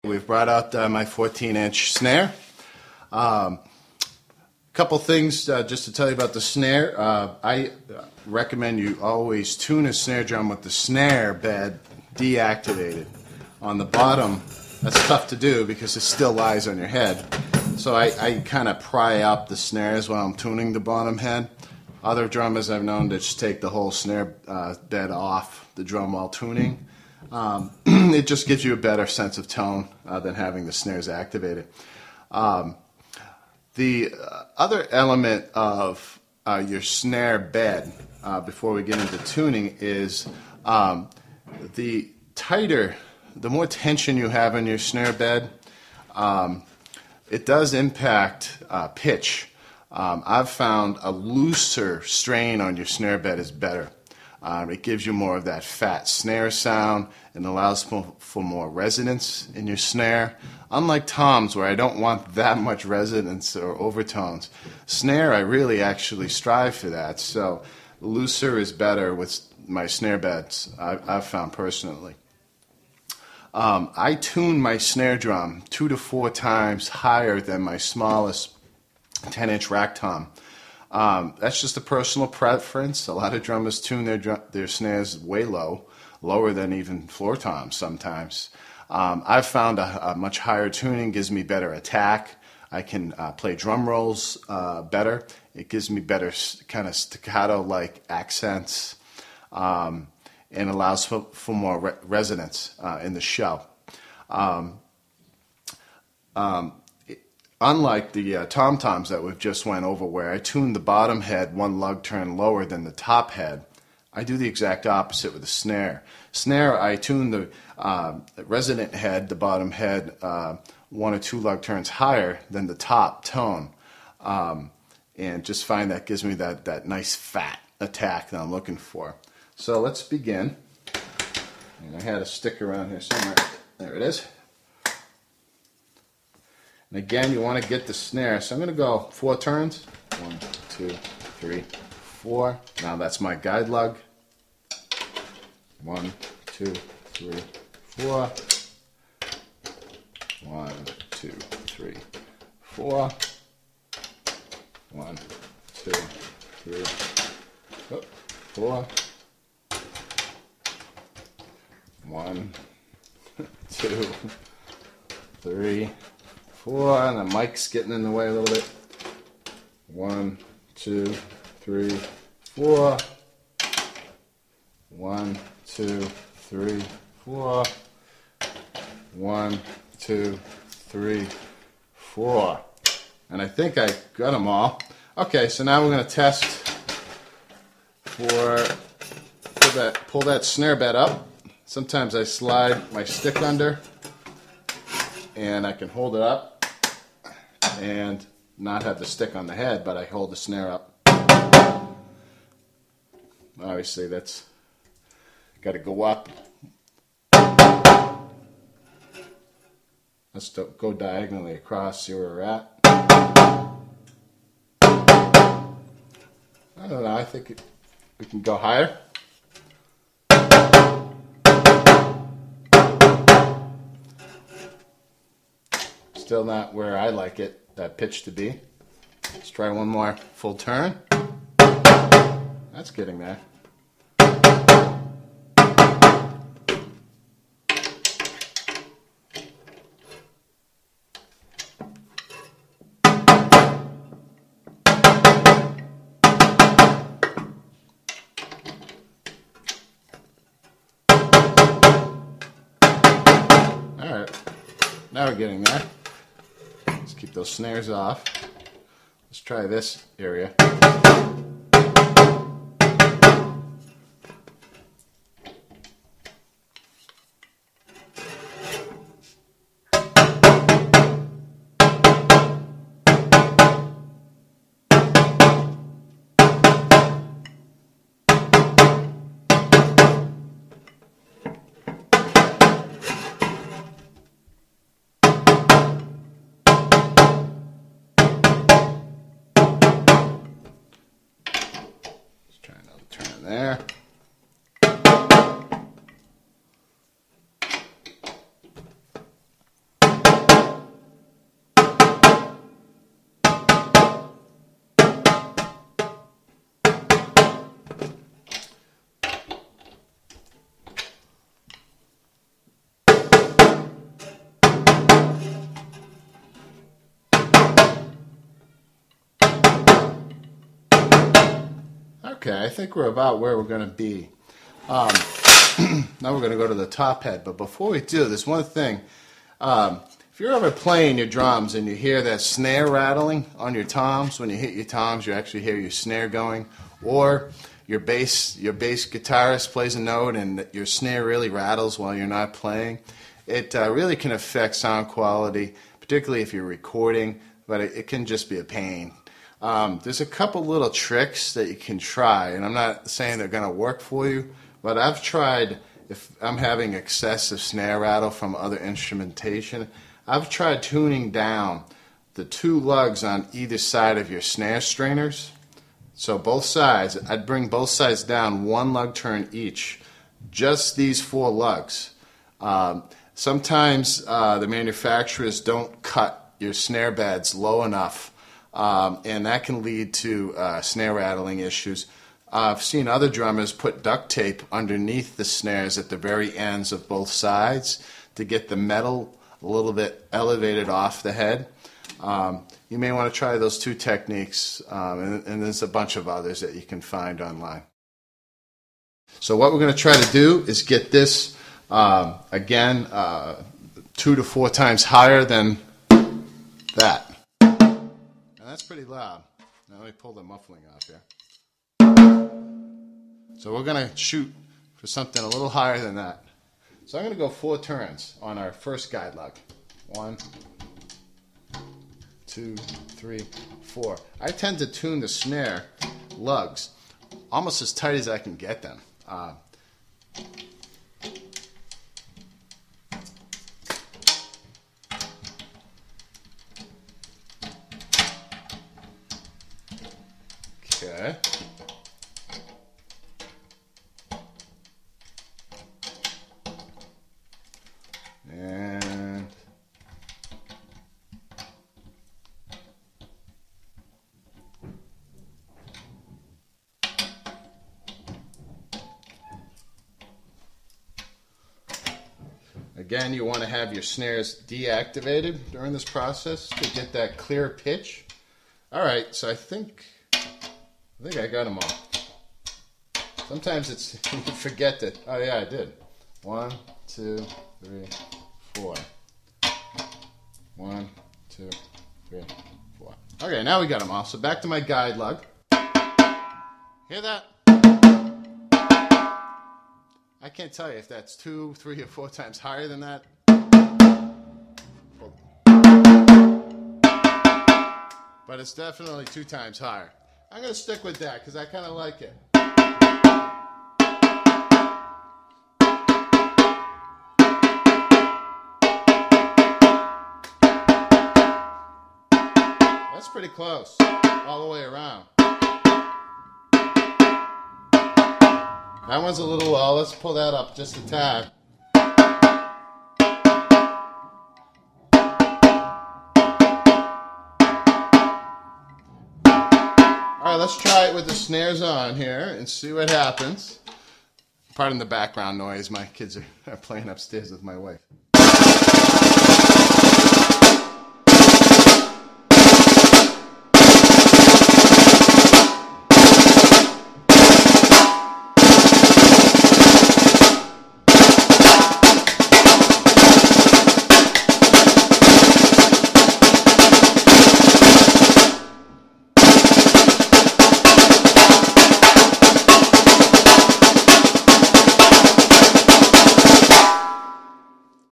We've brought out my 14-inch snare. Couple things just to tell you about the snare. I recommend you always tune a snare drum with the snare bed deactivated. On the bottom, that's tough to do because it still lies on your head. So I kind of pry up the snares while I'm tuning the bottom head. Other drummers I've known to just take the whole snare bed off the drum while tuning. It just gives you a better sense of tone than having the snares activated. The other element of your snare bed, before we get into tuning, is the more tension you have in your snare bed, it does impact pitch. I've found a looser strain on your snare bed is better. It gives you more of that fat snare sound and allows for more resonance in your snare. Unlike toms, where I don't want that much resonance or overtones, snare I really actually strive for that. So looser is better with my snare beds, I've found personally. I tune my snare drum 2 to 4 times higher than my smallest 10-inch rack tom. That's just a personal preference. A lot of drummers tune their snares way low, lower than even floor toms sometimes. I've found a much higher tuning gives me better attack. I can play drum rolls better. It gives me better kind of staccato-like accents, and allows for more resonance in the shell. Unlike the tom-toms that we've just went over, where I tune the bottom head 1 lug turn lower than the top head, I do the exact opposite with the snare. Snare, I tune the resonant head, the bottom head, 1 or 2 lug turns higher than the top tone, and just find that gives me that nice fat attack that I'm looking for. So let's begin. And I had a stick around here somewhere. There it is. And again, you want to get the snare. So I'm going to go 4 turns. 1, 2, 3, 4. Now that's my guide lug. 1, 2, 3, 4. 1, 2, 3, 4. 1, 2, 3, 4. 1, 2, 3, 4, and the mic's getting in the way a little bit. 1, 2, 3, 4. 1, 2, 3, 4. 1, 2, 3, 4. And I think I got them all. Okay, so now we're going to test for pull that snare bed up. Sometimes I slide my stick under and I can hold it up and not have the stick on the head, but I hold the snare up. Obviously that's got to go up. Let's go diagonally across, see where we're at. I don't know, I think we can go higher. Still not where I like it, that pitch to be. Let's try one more full turn. That's getting there. Alright, now we're getting there. Let's keep those snares off. Let's try this area. There. Okay, I think we're about where we're going to be. Now we're going to go to the top head, but before we do, there's one thing. If you're ever playing your drums and you hear that snare rattling on your toms, when you hit your toms, you actually hear your snare going, or your bass guitarist plays a note and your snare really rattles while you're not playing, it really can affect sound quality, particularly if you're recording, but it can just be a pain. There's a couple little tricks that you can try, and I'm not saying they're going to work for you, but I've tried, if I'm having excessive snare rattle from other instrumentation, I've tried tuning down the two lugs on either side of your snare strainers. So both sides, I'd bring both sides down one lug turn each, just these four lugs. Sometimes the manufacturers don't cut your snare beds low enough, and that can lead to snare rattling issues. I've seen other drummers put duct tape underneath the snares at the very ends of both sides to get the metal a little bit elevated off the head. You may want to try those two techniques, and there's a bunch of others that you can find online. So what we're going to try to do is get this, again, 2 to 4 times higher than that. And that's pretty loud. Now let me pull the muffling off here. So we're going to shoot for something a little higher than that. So I'm going to go 4 turns on our first guide lug. 1, 2, 3, 4. I tend to tune the snare lugs almost as tight as I can get them. Okay. And again, you want to have your snares deactivated during this process to get that clear pitch. All right, so I think I got them all. Sometimes it's you forget that. Oh yeah, I did. 1, 2, 3, 4. 1, 2, 3, 4. Okay, now we got them all. So back to my guide lug. Hear that? I can't tell you if that's 2, 3, or 4 times higher than that. But it's definitely 2 times higher. I'm going to stick with that because I kind of like it. That's pretty close, all the way around. That one's a little low. Let's pull that up just a tad. All right, let's try it with the snares on here and see what happens. Pardon the background noise. My kids are playing upstairs with my wife.